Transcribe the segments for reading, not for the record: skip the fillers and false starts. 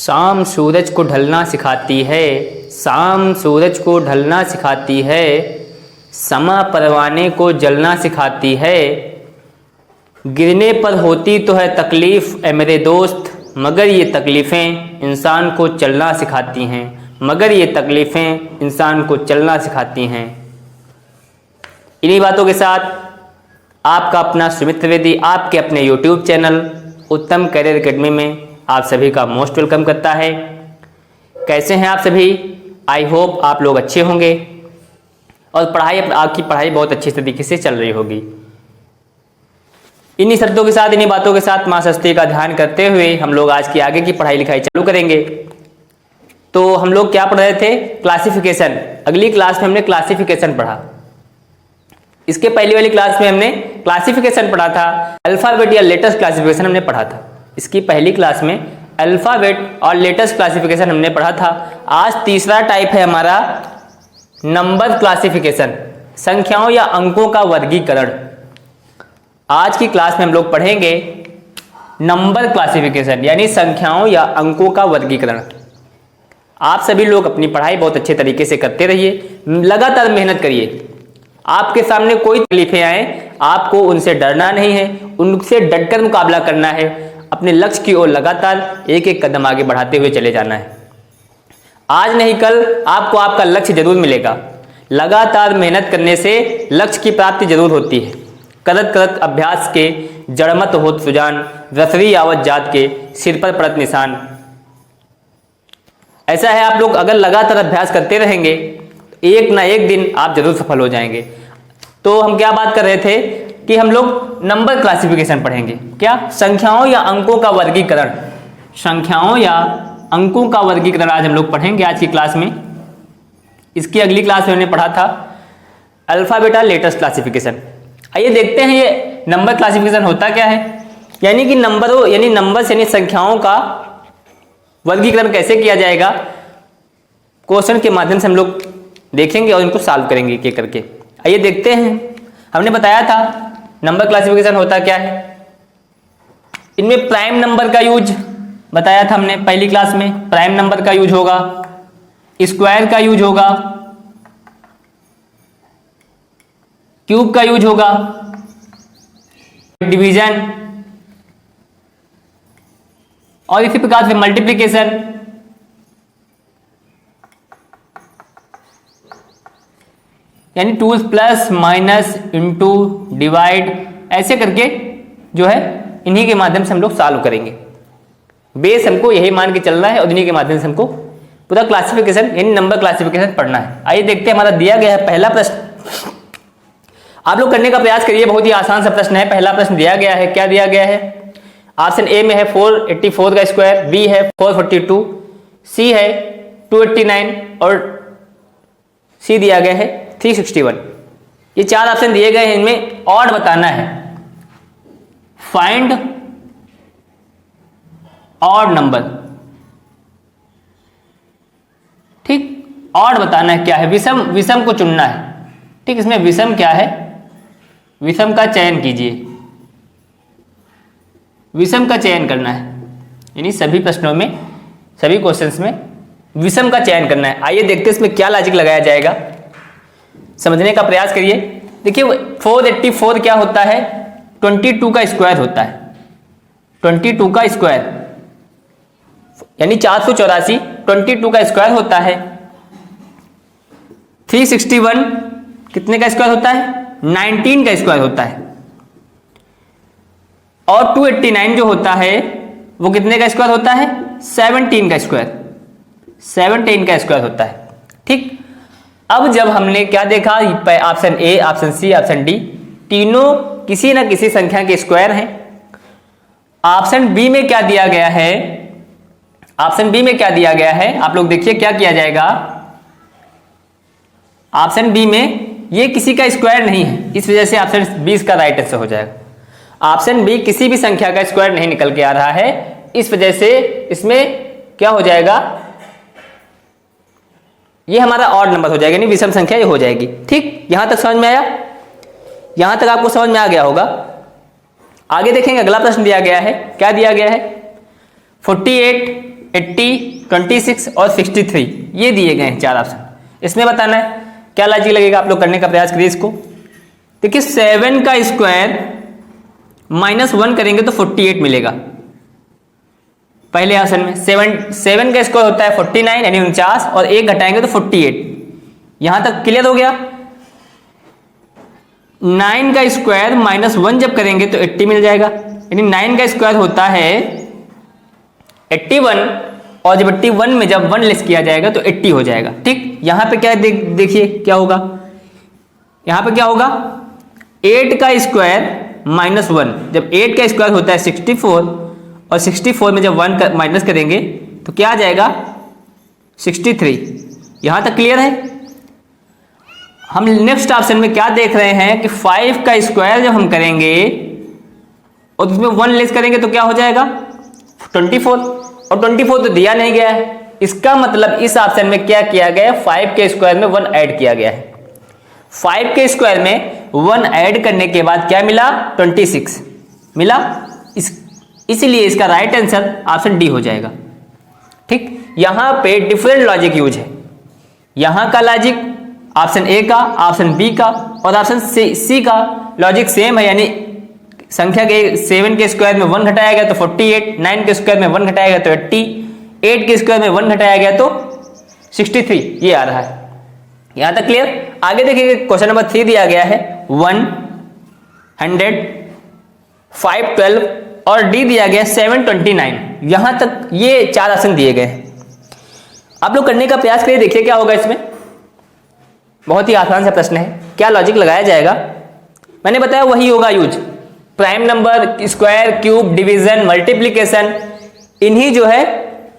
शाम सूरज को ढलना सिखाती है, शाम सूरज को ढलना सिखाती है, समा परवाने को जलना सिखाती है। गिरने पर होती तो है तकलीफ़ ए मेरे दोस्त, मगर ये तकलीफ़ें इंसान को चलना सिखाती हैं, मगर ये तकलीफ़ें इंसान को चलना सिखाती हैं। इन्हीं बातों के साथ आपका अपना सुमित त्रिवेदी आपके अपने YouTube चैनल उत्तम करियर एकेडमी में आप सभी का मोस्ट वेलकम करता है। कैसे हैं आप सभी? आई होप आप लोग अच्छे होंगे और आपकी पढ़ाई बहुत अच्छे तरीके से चल रही होगी। इन्हीं शर्तों के साथ, इन्हीं बातों के साथ माँ सरस्वती का ध्यान करते हुए हम लोग आज की आगे की पढ़ाई लिखाई चालू करेंगे। तो हम लोग क्या पढ़ रहे थे? क्लासिफिकेशन। अगली क्लास में हमने क्लासिफिकेशन पढ़ा। इसके पहली वाली क्लास में हमने क्लासिफिकेशन पढ़ा था, अल्फाबेट या लेटेस्ट क्लासिफिकेशन हमने पढ़ा था। इसकी पहली क्लास में अल्फाबेट और लेटेस्ट क्लासिफिकेशन हमने पढ़ा था। आज तीसरा टाइप है हमारा नंबर क्लासिफिकेशन, संख्याओं या अंकों का वर्गीकरण। आज की क्लास में हम लोग पढ़ेंगे नंबर क्लासिफिकेशन यानी संख्याओं या अंकों का वर्गीकरण। आप सभी लोग अपनी पढ़ाई बहुत अच्छे तरीके से करते रहिए, लगातार मेहनत करिए। आपके सामने कोई तकलीफें आए, आपको उनसे डरना नहीं है, उनसे डटकर मुकाबला करना है। अपने लक्ष्य की ओर लगातार एक एक कदम आगे बढ़ाते हुए चले जाना है। आज नहीं कल आपको आपका लक्ष्य जरूर मिलेगा। लगातार मेहनत करने से लक्ष्य की प्राप्ति जरूर होती है। करत करत अभ्यास के जड़मत होत सुजान, रसरी आवत जात के सिर पर पड़त निशान। ऐसा है, आप लोग अगर लगातार अभ्यास करते रहेंगे एक ना एक दिन आप जरूर सफल हो जाएंगे। तो हम क्या बात कर रहे थे कि हम लोग नंबर क्लासिफिकेशन पढ़ेंगे। क्या? संख्याओं या अंकों का वर्गीकरण। संख्याओं या अंकों का वर्गीकरण आज हम लोग पढ़ेंगे आज की क्लास में। इसकी अगली क्लास में हमने पढ़ा था अल्फाबेट और लेटेस्ट क्लासिफिकेशन। आइए देखते हैं ये नंबर क्लासिफिकेशन होता क्या है, यानी कि नंबर्स यानी संख्याओं का वर्गीकरण कैसे किया जाएगा। क्वेश्चन के माध्यम से हम लोग देखेंगे और इनको सॉल्व करेंगे एक एक करके। आइए देखते हैं। हमने बताया था नंबर क्लासिफिकेशन होता क्या है। इनमें प्राइम नंबर का यूज बताया था हमने पहली क्लास में। प्राइम नंबर का यूज होगा, स्क्वायर का यूज होगा, क्यूब का यूज होगा, डिवीजन और इसी प्रकार से मल्टीप्लिकेशन, यानी tools plus minus into divide, ऐसे करके जो है इन्हीं के माध्यम से हम लोग सॉल्व करेंगे। बेस हमको यही मान के चलना है और इन्हीं के माध्यम से हमको पूरा क्लासिफिकेशन यानी नंबर क्लासिफिकेशन पढ़ना है। आइए देखते हैं, हमारा दिया गया है पहला प्रश्न। आप लोग करने का प्रयास करिए, बहुत ही आसान सा प्रश्न है। पहला प्रश्न दिया गया है, क्या दिया गया है? ऑप्शन ए में है 484 का स्क्वायर, बी है 442, सी है 289 और सी दिया गया है 361। ये चार ऑप्शन दिए गए हैं, इनमें ऑड बताना है। फाइंड ऑड नंबर, ठीक, ऑड बताना है क्या है। विषम को चुनना है, ठीक। इसमें विषम क्या है? विषम का चयन कीजिए, विषम का चयन करना है, यानी सभी प्रश्नों में, सभी क्वेश्चंस में विषम का चयन करना है। आइए देखते हैं इसमें क्या लॉजिक लगाया जाएगा, समझने का प्रयास करिए। देखिए 484 क्या होता है? 22 का स्क्वायर होता है। 22 का स्क्वायर यानी 484 22 का स्क्वायर होता है। 361 कितने का स्क्वायर होता है? 19 का स्क्वायर होता है। और 289 जो होता है वो कितने का स्क्वायर होता है? 17 का स्क्वायर, 17 का स्क्वायर होता है, ठीक। अब जब हमने क्या देखा, option A, option C, option D तीनों किसी ना किसी संख्या के स्क्वायर हैं। ऑप्शन बी में क्या दिया गया है? ऑप्शन बी में क्या दिया गया है? आप लोग देखिए क्या किया जाएगा। ऑप्शन बी में ये किसी का स्क्वायर नहीं है, इस वजह से ऑप्शन बी इसका राइट आंसर हो जाएगा। ऑप्शन बी किसी भी संख्या का स्क्वायर नहीं निकल के आ रहा है, इस वजह से इसमें क्या हो जाएगा? ये हमारा ऑड नंबर हो जाएगा, यानी विषम संख्या ये हो जाएगी, ठीक। यहां तक समझ में आया? यहां तक आपको समझ में आ गया होगा। आगे देखेंगे, अगला प्रश्न दिया गया है, क्या दिया गया है? 48 80, 26 और 63 ये दिए गए हैं 4 ऑप्शन। इसमें बताना है क्या लॉजिक लगेगा, आप लोग करने का प्रयास करिए इसको। देखिए 7 का स्क्वायर -1 करेंगे तो 48 मिलेगा पहले ऑप्शन में। 7 का स्क्वायर होता है 49 यानी 49 और 1 घटाएंगे तो 48। यहां तक क्लियर हो गया। 9 का स्क्वायर -1 जब करेंगे तो 80 मिल जाएगा, यानी 9 का स्क्वायर होता है 81 और जब 81 में जब 1 लेस किया जाएगा तो 80 हो जाएगा। ठीक, यहां पे क्या देखिए क्या होगा, यहां पे क्या होगा 8 का स्क्वायर -1, जब 8 का स्क्वायर होता है 64 और 64 में जब 1 माइनस करेंगे तो क्या आ जाएगा 63। यहां तक क्लियर है। हम नेक्स्ट ऑप्शन में क्या देख रहे हैं कि 5 का स्क्वायर जब हम करेंगे और उसमें 1 लेस करेंगे तो क्या हो जाएगा 24 और 24 तो दिया नहीं गया है। इसका मतलब इस ऑप्शन में क्या किया गया है 5 के स्क्वायर में 1 ऐड किया गया है। 5 के स्क्वायर में 1 ऐड करने के बाद क्या मिला 26 मिला, इसलिए इसका राइट आंसर ऑप्शन डी हो जाएगा। ठीक, यहां पे डिफरेंट लॉजिक यूज है। यहां का लॉजिक ऑप्शन ए का, ऑप्शन बी का और ऑप्शन सी का लॉजिक सेम है, यानी संख्या के 7 के स्क्वायर में 1 घटाया गया तो 48, 9 के स्क्वायर में 1 घटाया गया तो 80, 8 के स्क्वायर में 1 घटाया गया तो 63 ये आ रहा है। यहां तक क्लियर। आगे देखिए क्वेश्चन नंबर 3 दिया गया है 100, 512 और डी दिया गया 729। यहां तक ये 4 ऑप्शन दिए गए हैं। आप लोग करने का प्रयास करिए, देखिए क्या होगा इसमें। बहुत ही आसान सा प्रश्न है, क्या लॉजिक लगाया जाएगा मैंने बताया वही होगा use. Prime number, square, cube, division, multiplication, इन्हीं जो है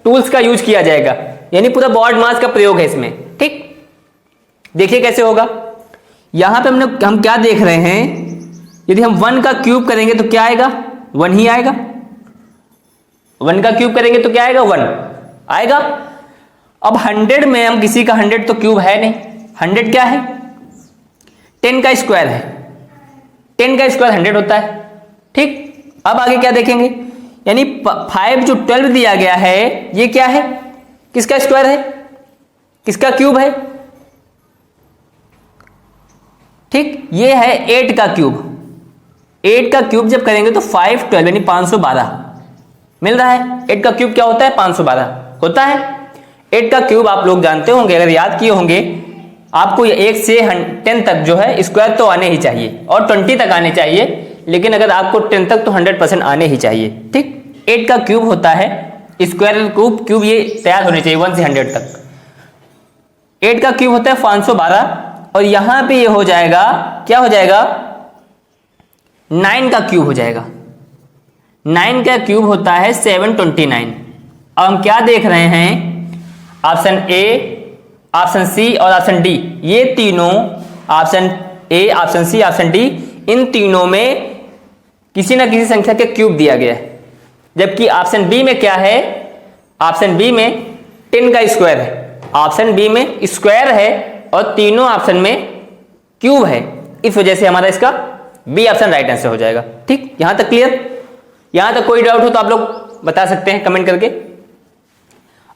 टूल्स का यूज किया जाएगा, यानी पूरा ब्रॉड मास का प्रयोग है इसमें। ठीक, देखिए कैसे होगा। यहां पे हम क्या देख रहे हैं, यदि हम 1 का क्यूब करेंगे तो क्या आएगा 1 ही आएगा। 1 का क्यूब करेंगे तो क्या आएगा 1 आएगा। अब 100 में हम किसी का 100 तो क्यूब है नहीं, 100 क्या है 10 का स्क्वायर है, 10 का स्क्वायर 100 होता है। ठीक, अब आगे क्या देखेंगे, यानी 5 जो 12 दिया गया है ये क्या है, किसका स्क्वायर है, किसका क्यूब है। ठीक, ये है 8 का क्यूब। 8 का क्यूब जब करेंगे तो 512 यानी 512 मिल रहा है। 8 का क्यूब क्या होता है 512 होता है। 8 का क्यूब आप लोग जानते होंगे, अगर याद किए होंगे, आपको 1 से 10 तक जो है स्क्वायर तो आने ही चाहिए और 20 तक आने चाहिए, लेकिन अगर आपको 10 तक तो 100% आने ही चाहिए। ठीक, 8 का क्यूब होता है स्क्वायर क्यूब ये तैयार होने चाहिए 1 से 100 तक। 8 का क्यूब होता है 512 और यहां पे ये हो जाएगा क्या हो जाएगा 9 का क्यूब हो जाएगा। 9 का क्यूब होता है 729। अब हम क्या देख रहे हैं, ऑप्शन ए, ऑप्शन सी और ऑप्शन डी, ये तीनों option A, option C, option D, इन तीनों में किसी ना किसी संख्या के क्यूब दिया गया है। जबकि ऑप्शन बी में क्या है, ऑप्शन बी में 10 का स्क्वायर है, ऑप्शन बी में स्क्वायर है और तीनों ऑप्शन में क्यूब है। इस वजह से हमारा इसका बी ऑप्शन राइट आंसर हो जाएगा। ठीक, यहां तक क्लियर। यहां तक कोई डाउट हो तो आप लोग बता सकते हैं कमेंट करके।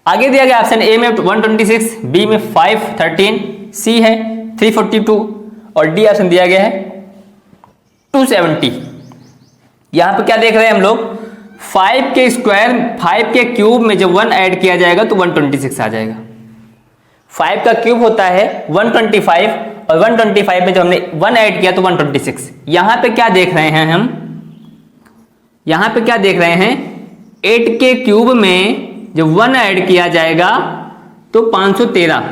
आगे दिया गया ऑप्शन ए में 126, बी में 513, सी है 342 और डी ऑप्शन दिया गया है 270। यहां पे क्या देख रहे हैं हम लोग, 5 के स्क्वायर 5 के क्यूब में जब 1 ऐड किया जाएगा तो 126 आ जाएगा। 5 का क्यूब होता है 125 और 125 में जब हमने 1 ऐड किया तो 126। यहां पे क्या देख रहे हैं हम, यहां पे क्या देख रहे हैं 8 के क्यूब में जब 1 ऐड किया जाएगा तो 513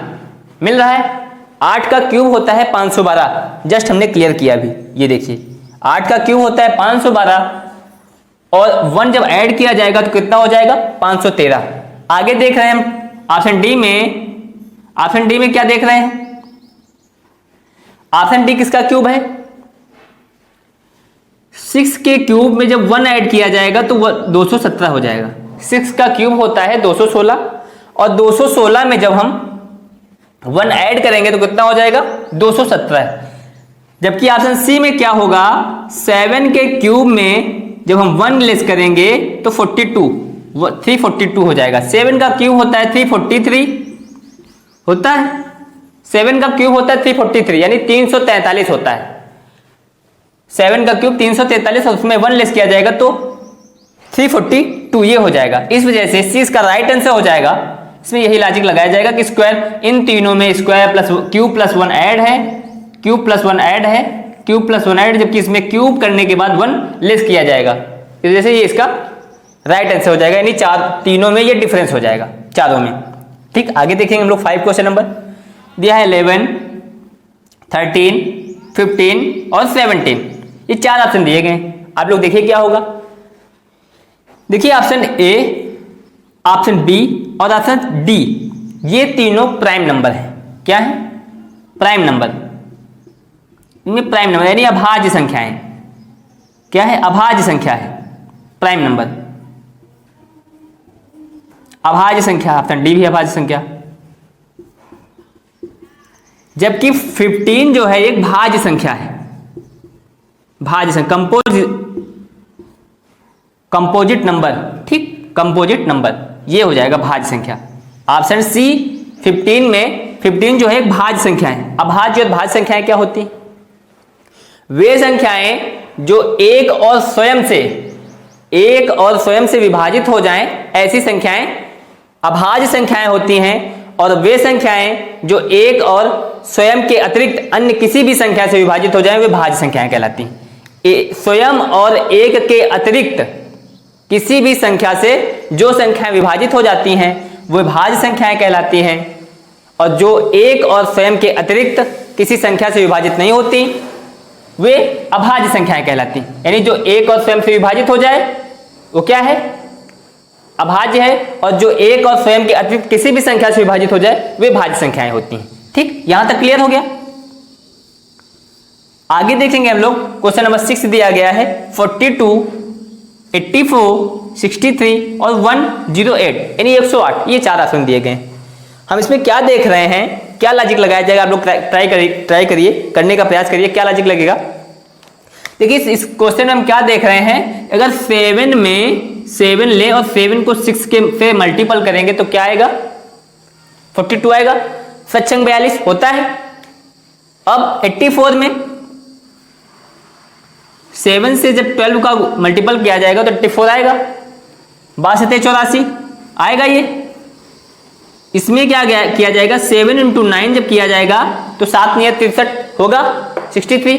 मिल रहा है। 8 का क्यूब होता है 512, जस्ट हमने क्लियर किया अभी, ये देखिए 8 का क्यूब होता है 512 और 1 जब ऐड किया जाएगा तो कितना हो जाएगा 513। आगे देख रहे हैं हम ऑप्शन डी में, ऑप्शन डी में क्या देख रहे हैं, ऑप्शन डी किसका क्यूब है 6 के क्यूब में जब 1 ऐड किया जाएगा तो 217 हो जाएगा। 6 का क्यूब होता है 216 और 216 में जब हम 1 ऐड करेंगे तो कितना हो जाएगा 217। जबकि ऑप्शन सी में क्या होगा, 7 के क्यूब में जब हम 1 लेस करेंगे तो 42, 342 हो जाएगा। 7 का क्यूब होता है 343 होता है, 7 का क्यूब होता है 343 यानी 343 होता है। 7 का क्यूब 343 और उसमें 1 लेस किया जाएगा तो 342 ये हो जाएगा। इस वजह से इस चीज का राइट आंसर हो जाएगा, इसमें यही लॉजिक लगाया जाएगा कि स्क्वायर, इन तीनों में square plus cube plus 1 add है, क्यूब प्लस 1 ऐड है, क्यूब प्लस 1 ऐड, जबकि इसमें क्यूब करने के बाद 1 लेस किया जाएगा। इस वजह से ये इसका राइट आंसर हो जाएगा, यानी तीनों में ये डिफरेंस हो जाएगा, चारों में। ठीक, आगे देखेंगे हम लोग 5 क्वेश्चन नंबर दिया है 11, 13, 15 और 17। ये 4 ऑप्शन दिए गए हैं। आप लोग देखिए क्या होगा। देखिए ऑप्शन ए, ऑप्शन बी और ऑप्शन डी, ये तीनों प्राइम नंबर है। क्या है? Prime number. इनमें प्राइम नंबर यानी अभाज्य संख्याएं। क्या है? अभाज्य संख्या है प्राइम नंबर, अभाज्य संख्या। ऑप्शन डी भी अभाज्य संख्या। जबकि 15 जो है एक भाज्य संख्या है, भाज्य संख्या, कंपोजिट नंबर। ठीक, कंपोजिट नंबर ये हो जाएगा भाज्य संख्या। ऑप्शन सी 15 में 15 जो है एक भाज्य संख्या है। अभाज्य और भाज्य संख्याएं क्या होती हैं? वे संख्याएं जो एक और स्वयं से विभाजित हो जाएं, ऐसी संख्याएं अभाज्य संख्याएं होती हैं। और वे संख्याएं जो एक और स्वयं के अतिरिक्त अन्य किसी भी संख्या से विभाजित हो जाएं, वे भाज्य संख्याएं कहलाती हैं। स्वयं और एक के अतिरिक्त किसी भी संख्या से जो संख्याएं विभाजित हो जाती हैं, वे भाज्य संख्याएं कहलाती हैं। और जो एक और स्वयं के अतिरिक्त किसी संख्या से विभाजित नहीं होती, वे अभाज्य संख्याएं कहलाती हैं। यानी जो एक और स्वयं से विभाजित हो जाए वो क्या है? अभाज्य है। और जो एक और स्वयं के अतिरिक्त किसी भी संख्या से विभाजित हो जाए, वे भाज्य संख्याएं होती हैं। ठीक, यहां तक क्लियर हो गया। आगे देखेंगे हम लोग, क्वेश्चन नंबर 6 दिया गया है 42, 84, 63 और 108 यानी 108। ये 4 ऑप्शन दिए गए हैं। हम इसमें क्या देख रहे हैं, क्या लॉजिक लगाया जाएगा, आप लोग ट्राई करिए, करने का प्रयास करिए, क्या लॉजिक लगेगा। देखिए इस क्वेश्चन में हम क्या देख रहे हैं, अगर 7 में 7 ले और 7 को 6 से मल्टीपल करेंगे तो क्या आएगा? 42 आएगा। 7×42 होता है। अब 84 में 7 से जब 12 का मल्टीपल किया जाएगा तो 84 आएगा। 62 आएगा ये। इसमें क्या किया जाएगा, 7 × 9 जब किया जाएगा तो 7 9 63 होगा 63।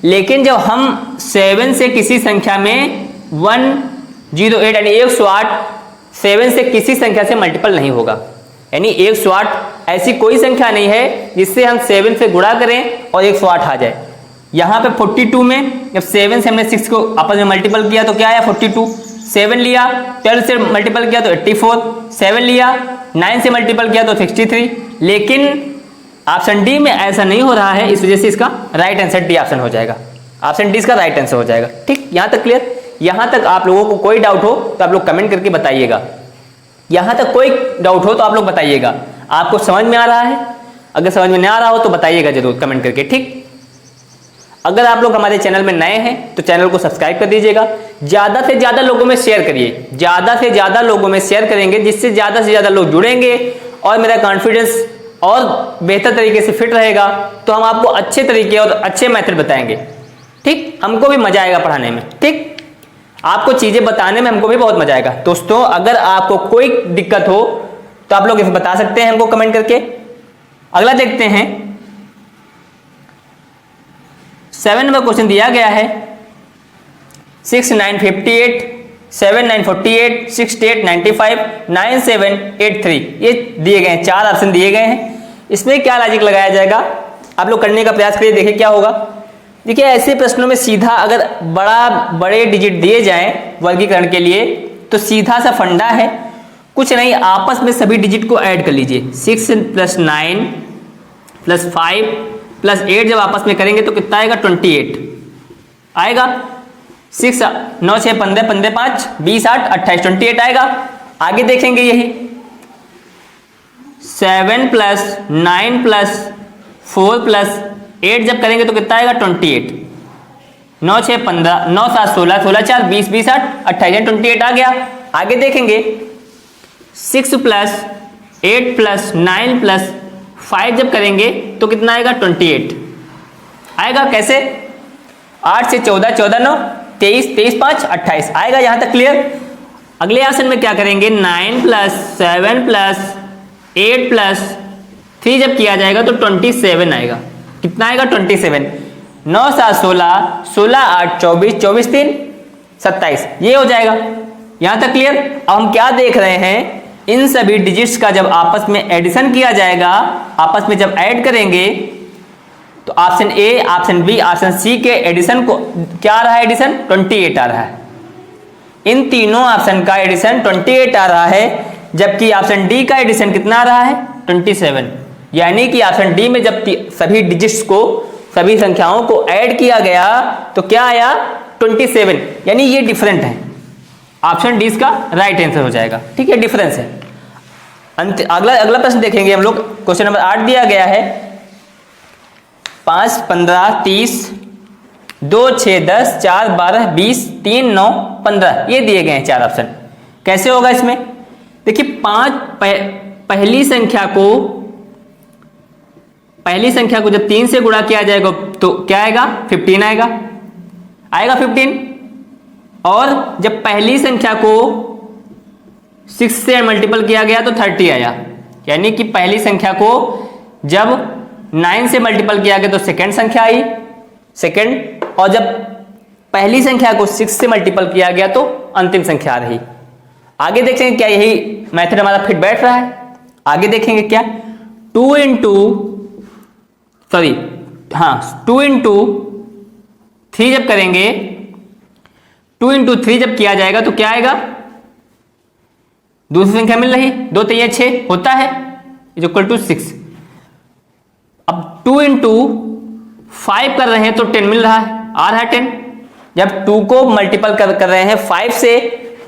लेकिन जब हम 7 से किसी संख्या में 108 यानी 108 7 से किसी संख्या से मल्टीपल नहीं होगा, यानी 108 ऐसी कोई संख्या नहीं है जिससे हम 7 से गुणा करें और 108 आ जाए। यहाँ पे 42 में जब 7 से हमने 6 को आपस में मल्टीपल किया तो क्या आया 42। 7 लिया 12 से मल्टीपल किया तो 84, 7 लिया 9 से मल्टीपल किया तो 63। लेकिन ऑप्शन डी में ऐसा नहीं हो रहा है, इस वजह से इसका राइट आंसर डी ऑप्शन हो जाएगा। ऑप्शन डी इसका राइट आंसर हो जाएगा। ठीक, यहां तक क्लियर। यहां तक आप लोगों को कोई डाउट हो तो आप लोग कमेंट करके बताइएगा। यहां तक कोई डाउट हो तो आप लोग बताइएगा। आपको समझ में आ रहा है? अगर समझ में नहीं आ रहा हो तो बताइएगा जरूर कमेंट करके। ठीक, अगर आप लोग हमारे चैनल में नए हैं तो चैनल को सब्सक्राइब कर दीजिएगा। ज्यादा से ज्यादा लोगों में शेयर करिए, ज्यादा से ज्यादा लोगों में शेयर करेंगे जिससे ज्यादा से ज्यादा लोग जुड़ेंगे और मेरा कॉन्फिडेंस और बेहतर तरीके से फिट रहेगा। तो हम आपको अच्छे तरीके और अच्छे मेथड बताएंगे। ठीक, हमको भी मजा आएगा पढ़ाने में। ठीक, आपको चीजें बताने में हमको भी बहुत मजा आएगा। दोस्तों अगर आपको कोई दिक्कत हो तो आप लोग इसे बता सकते हैं हमको कमेंट करके। अगला देखते हैं, 7 नंबर क्वेश्चन दिया गया है 6 9 58, 7 9 48, 6 8 95, 9 7 8 3 ये दिए गए हैं। 4 ऑप्शन दिए गए हैं। इसमें क्या लॉजिक लगाया जाएगा, आप लोग करने का प्रयास करिए, देखिए क्या होगा। देखिए ऐसे प्रश्नों में सीधा अगर बड़े डिजिट दिए जाएं वर्गीकरण के लिए तो सीधा सा फंडा है, कुछ नहीं, आपस में सभी डिजिट को ऐड कर लीजिए। 6 + 9 + 5 + 8 जब आपस में करेंगे तो कितना आएगा 28 आएगा। 6 9 6 15 15 5 20 8 28 28 आएगा। आगे देखेंगे यही 7 + 9 + 4 + 8 जब करेंगे तो कितना आएगा 28। 9 6 15 9 7 16 16 4 20 20 8 28 28 आ गया। आगे देखेंगे 6 + 8 + 9 + 5 जब करेंगे तो कितना आएगा 28 आएगा। कैसे 8 से 14, 14 9 23, 23 5 28 आएगा। यहां तक क्लियर। अगले आसन में क्या करेंगे 9 + 7 + 8 + 3 जब किया जाएगा तो 27 आएगा। कितना आएगा 27। 9 7 16, 16 8 24, 24 3 27 ये हो जाएगा। यहां तक क्लियर। अब हम क्या देख रहे हैं, इन सभी डिजिट्स का जब आपस में एडिशन किया जाएगा, आपस में जब ऐड करेंगे तो option A, option B, option C के एडिशन को क्या आ रहा है, एडिशन 28 आ रहा है। इन तीनों ऑप्शन का एडिशन 28 आ रहा है, जबकि ऑप्शन डी का एडिशन कितना आ रहा है 27। यानी कि ऑप्शन डी में जब सभी डिजिट्स को, सभी संख्याओं को ऐड किया गया तो क्या आया 27। यानी ये डिफरेंट है। ऑप्शन डी इसका राइट आंसर हो जाएगा। ठीक है, डिफरेंस है। अगला प्रश्न देखेंगे हम लोग। क्वेश्चन नंबर 8 दिया गया है 5 15 30 2 6 10 4 12 20 3 9 15 ये दिए गए हैं 4 ऑप्शन। कैसे होगा इसमें, देखिए पहली संख्या को जब 3 से गुणा किया जाएगा तो क्या आएगा 15 आएगा 15। और जब पहली संख्या को 6 से मल्टीपल किया गया तो 30 आया। यानी कि पहली संख्या को जब 9 से मल्टीपल किया गया तो सेकंड संख्या आई, सेकंड। और जब पहली संख्या को 6 से मल्टीपल किया गया तो अंतिम संख्या आ रही। आगे देखेंगे क्या यही मेथड हमारा फिट बैठ रहा है। आगे देखेंगे क्या 2 × 3 जब करेंगे, 2 × 3 जब किया जाएगा तो क्या आएगा, दूसरी संख्या मिल रही, 2 3 6 होता है = 6। अब 2 × 5 कर रहे हैं तो 10 मिल रहा है, आ रहा है 10। जब 2 को मल्टीपल कर रहे हैं 5 से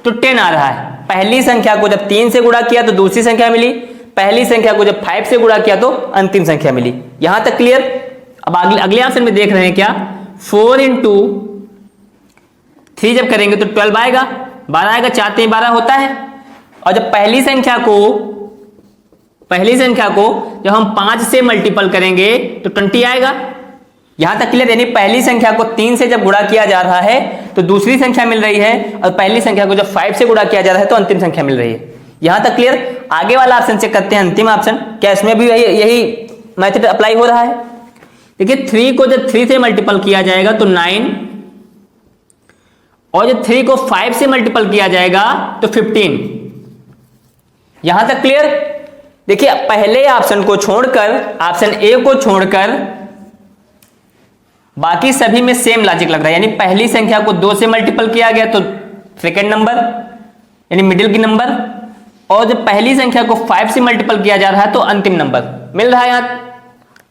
तो 10 आ रहा है। पहली संख्या को जब 3 से गुणा किया तो दूसरी संख्या मिली, पहली संख्या को जब 5 से गुणा किया तो अंतिम संख्या मिली। यहां तक क्लियर। अब अगले ऑप्शन में देख रहे हैं क्या 4 × 3 जब करेंगे तो 12 आएगा, 12 आएगा, 4 3 12 होता है। और जब पहली संख्या को जब हम 5 से मल्टीपल करेंगे तो 20 आएगा। यहां तक क्लियर। यानी पहली संख्या को 3 से जब गुणा किया जा रहा है तो दूसरी संख्या मिल रही है, और पहली संख्या को जब 5 से गुणा किया जा रहा है तो अंतिम संख्या मिल रही है। यहां तक क्लियर। आगे वाला ऑप्शन चेक करते हैं, अंतिम ऑप्शन, क्या इसमें भी यही मेथड अप्लाई हो रहा है। देखिए 3 को जब 3 से मल्टीपल किया जाएगा तो 9, और जब 3 को 5 से मल्टीपल किया जाएगा तो 15। यहां तक क्लियर। देखिए पहले ऑप्शन को छोड़कर, ऑप्शन ए को छोड़कर बाकी सभी में सेम लॉजिक लग रहा है। यानी पहली संख्या को 2 से मल्टीपल किया गया तो सेकंड नंबर, यानी मिडिल की नंबर। और जब पहली संख्या को 5 से मल्टीपल किया जा रहा है तो अंतिम नंबर मिल रहा है। यहां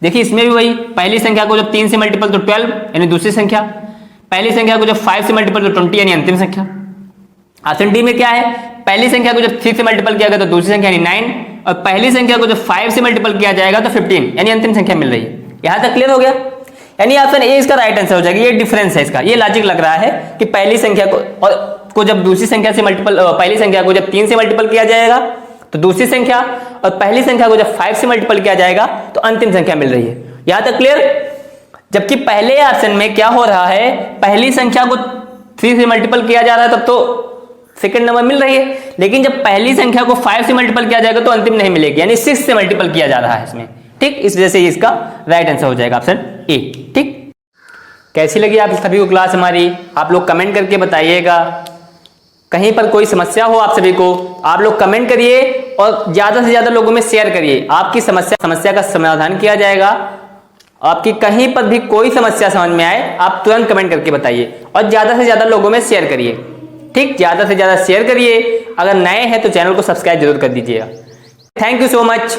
देखिए इसमें भी वही, पहली संख्या को जब 3 से मल्टीपल तो 12 यानी दूसरी संख्या, पहली संख्या को जब 5 से मल्टीपल तो 20 यानी अंतिम संख्या। ऑप्शन डी में क्या है, पहली संख्या को जब 3 से मल्टीपल किया गया तो दूसरी संख्या यानी 9, और पहली संख्या को जब 5 से मल्टीपल किया जाएगा तो 15 यानी अंतिम संख्या मिल रही है। यहां तक क्लियर हो गया। यानी ऑप्शन ए इसका राइट आंसर हो जाएगा। ये डिफरेंस है इसका, ये लॉजिक लग रहा है कि पहली संख्या को जब दूसरी संख्या से मल्टीपल, पहली संख्या को जब 3 से मल्टीपल किया जाएगा तो दूसरी संख्या, और पहली संख्या को जब 5 से मल्टीपल किया जाएगा तो अंतिम संख्या मिल रही है। यहां तक क्लियर। जबकि पहले ऑप्शन में क्या हो रहा है, पहली संख्या को 3 से मल्टीपल किया जा रहा है तब तो सेकंड नंबर मिल रही है, लेकिन जब पहली संख्या को 5 से मल्टीपल किया जाएगा तो अंतिम नहीं मिलेगी, यानी 6 से मल्टीपल किया जा रहा है इसमें। ठीक, इस वजह से इसका राइट आंसर हो जाएगा ऑप्शन ए। ठीक, कैसी लगी आप सभी को क्लास हमारी, आप लोग कमेंट करके बताइएगा। कहीं पर कोई समस्या हो आप सभी को, आप लोग कमेंट करिए और ज्यादा से ज्यादा लोगों में शेयर करिए। आपकी समस्या का समाधान किया जाएगा। आपकी कहीं पर भी कोई समस्या समझ में आए आप तुरंत कमेंट करके बताइए, और ज्यादा से ज्यादा लोगों में शेयर करिए। ठीक, ज्यादा से ज्यादा शेयर करिए। अगर नए हैं तो चैनल को सब्सक्राइब जरूर कर दीजिएगा। Thank you so much.